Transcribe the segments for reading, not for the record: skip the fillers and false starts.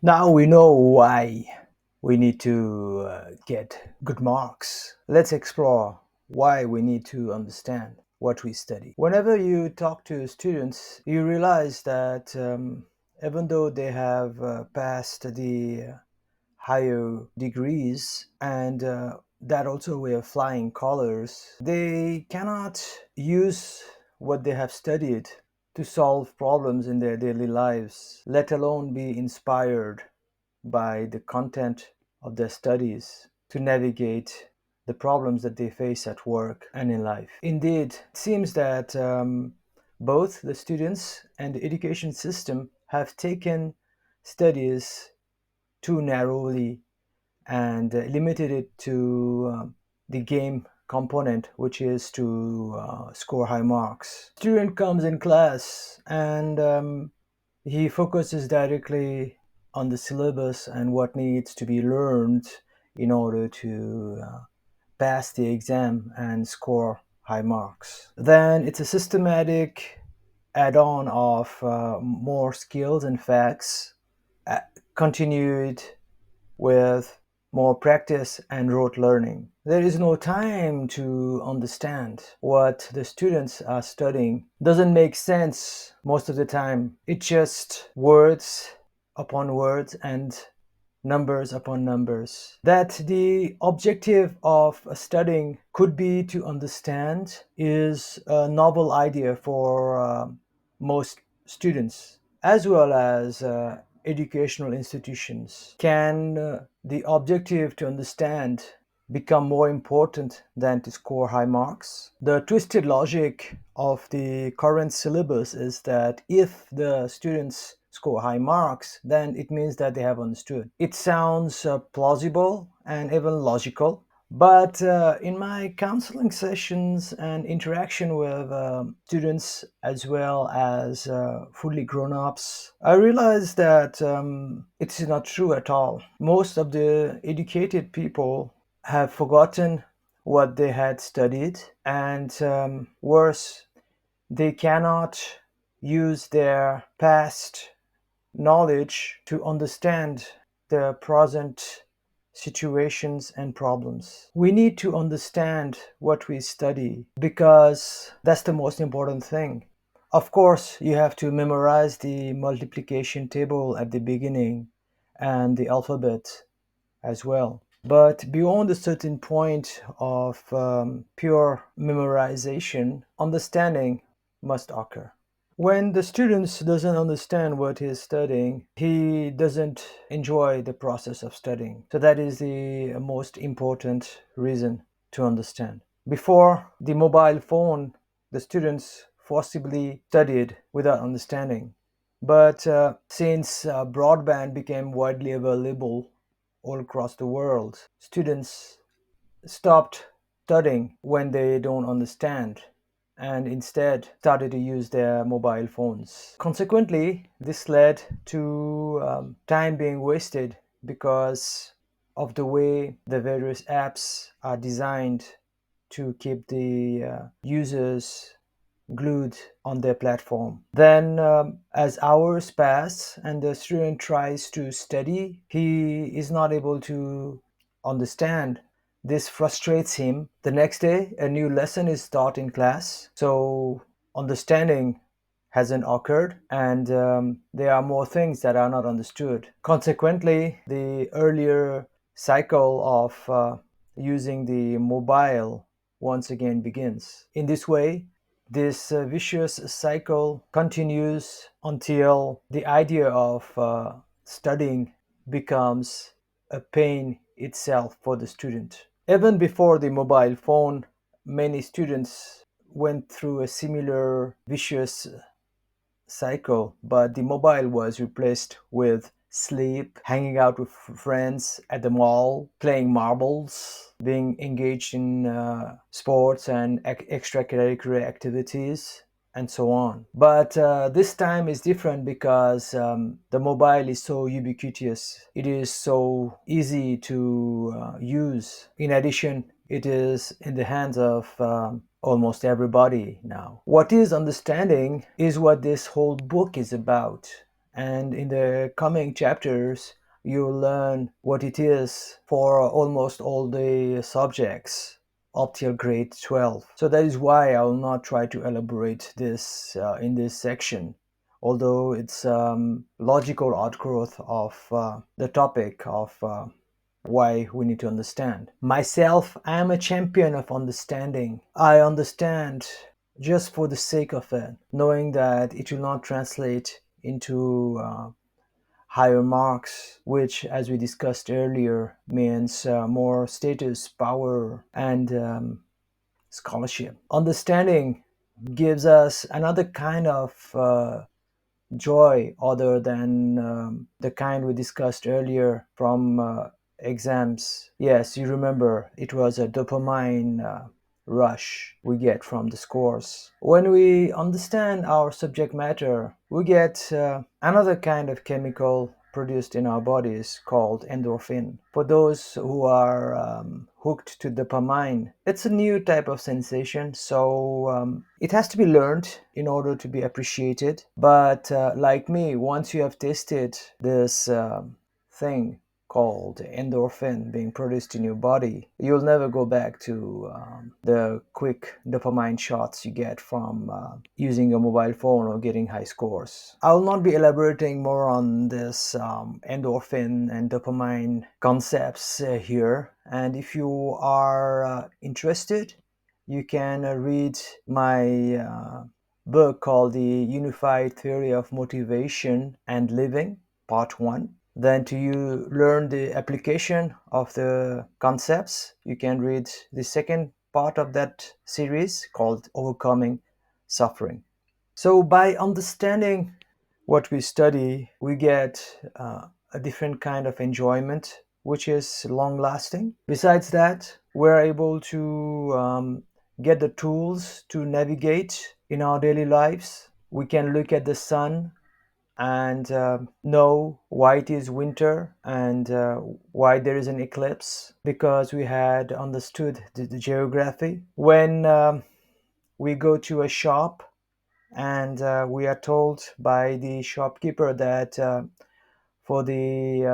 Now we know why we need to get good marks. Let's explore why we need to understand what we study. Whenever you talk to students, you realize that even though they have passed the higher degrees and that also way of flying colors, they cannot use what they have studied to solve problems in their daily lives, let alone be inspired by the content of their studies to navigate the problems that they face at work and in life. Indeed, it seems that both the students and the education system have taken studies too narrowly and limited it to the game component, which is to score high marks. Student comes in class and he focuses directly on the syllabus and what needs to be learned in order to pass the exam and score high marks. Then it's a systematic add-on of more skills and facts, uh, continued with more practice and rote learning. There is no time to understand what the students are studying. Doesn't make sense most of the time. It's just words upon words and numbers upon numbers. That the objective of studying could be to understand is a novel idea for most students, as well as educational institutions. Can the objective to understand become more important than to score high marks? The twisted logic of the current syllabus is that if the students score high marks, then it means that they have understood. It sounds plausible and even logical, but in my counseling sessions and interaction with students as well as fully grown ups, I realized that it's not true at all. Most of the educated people have forgotten what they had studied, and worse, they cannot use their past knowledge to understand the present situations and problems. We need to understand what we study because that's the most important thing. Of course, you have to memorize the multiplication table at the beginning and the alphabet as well. But beyond a certain point of pure memorization, understanding must occur. When the student doesn't understand what he's studying, he doesn't enjoy the process of studying. So that is the most important reason to understand. Before the mobile phone, the students forcibly studied without understanding. But since broadband became widely available all across the world, students stopped studying when they don't understand and instead started to use their mobile phones. Consequently, this led to time being wasted because of the way the various apps are designed to keep the users glued on their platform. Then, as hours pass and the student tries to study, he is not able to understand. This frustrates him. The next day, a new lesson is taught in class, so understanding hasn't occurred, and there are more things that are not understood. Consequently, the earlier cycle of using the mobile once again begins. In this way, this vicious cycle continues until the idea of studying becomes a pain itself for the student. Even before the mobile phone, many students went through a similar vicious cycle, but the mobile was replaced with sleep, hanging out with friends at the mall, playing marbles, being engaged in sports and extracurricular activities, and so on. But this time is different because the mobile is so ubiquitous. It is so easy to use. In addition, it is in the hands of almost everybody now. What is understanding is what this whole book is about. And in the coming chapters, you'll learn what it is for almost all the subjects up till grade 12. So that is why I will not try to elaborate this in this section, although it's logical outgrowth of the topic of why we need to understand. Myself, I am a champion of understanding. I understand just for the sake of it, knowing that it will not translate into higher marks, which, as we discussed earlier, means more status, power, and scholarship. Understanding gives us another kind of joy other than the kind we discussed earlier from exams. Yes, you remember it was a dopamine rush we get from the scores. When we understand our subject matter, we get another kind of chemical produced in our bodies called endorphin. For those who are hooked to dopamine, it's a new type of sensation, so it has to be learned in order to be appreciated. But like me, once you have tasted this thing called endorphin being produced in your body, you'll never go back to the quick dopamine shots you get from using a mobile phone or getting high scores. I will not be elaborating more on this endorphin and dopamine concepts here. And if you are interested, you can read my book called The Unified Theory of Motivation and Living, Part 1. Then to you learn the application of the concepts, you can read the second part of that series called Overcoming Suffering. So by understanding what we study, we get a different kind of enjoyment, which is long lasting. Besides that, we're able to get the tools to navigate in our daily lives. We can look at the sun and know why it is winter and why there is an eclipse, because we had understood the geography. When we go to a shop and we are told by the shopkeeper that for the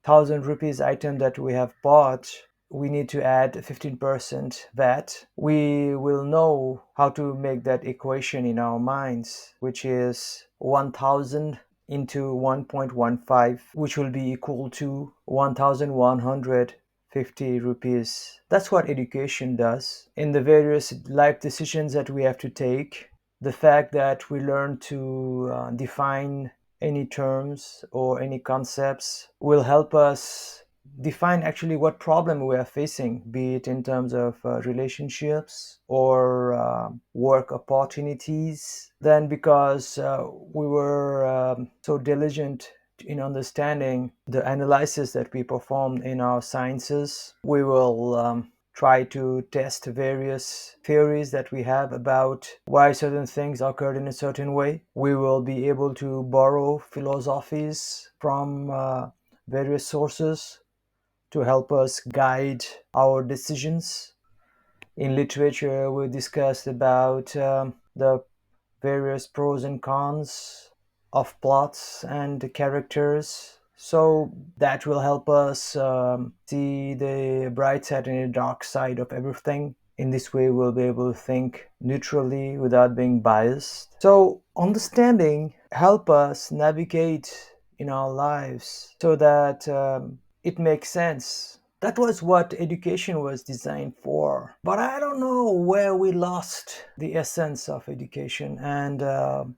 1,000 rupees item that we have bought, we need to add 15% VAT. We will know how to make that equation in our minds, which is 1,000 into 1.15, which will be equal to 1,150 rupees. That's what education does. In the various life decisions that we have to take, the fact that we learn to define any terms or any concepts will help us define actually what problem we are facing, be it in terms of relationships or work opportunities. Then because we were so diligent in understanding the analysis that we performed in our sciences, we will try to test various theories that we have about why certain things occurred in a certain way. We will be able to borrow philosophies from various sources to help us guide our decisions. In literature, we discussed about the various pros and cons of plots and characters. So that will help us see the bright side and the dark side of everything. In this way, we'll be able to think neutrally without being biased. So understanding help us navigate in our lives so that it makes sense. That was what education was designed for. But I don't know where we lost the essence of education and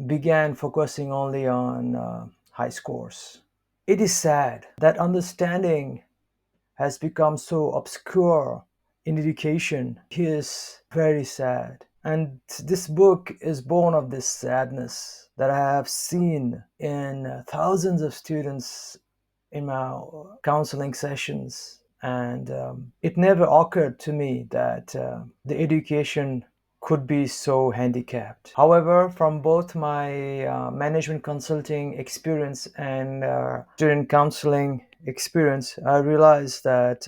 began focusing only on high scores. It is sad that understanding has become so obscure in education. It is very sad. And this book is born of this sadness that I have seen in thousands of students in my counseling sessions. And it never occurred to me that the education could be so handicapped. However, from both my management consulting experience and student counseling experience, I realized that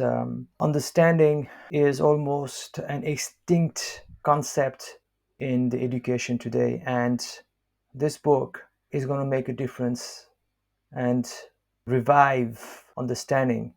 understanding is almost an extinct concept in the education today. And this book is going to make a difference and revive understanding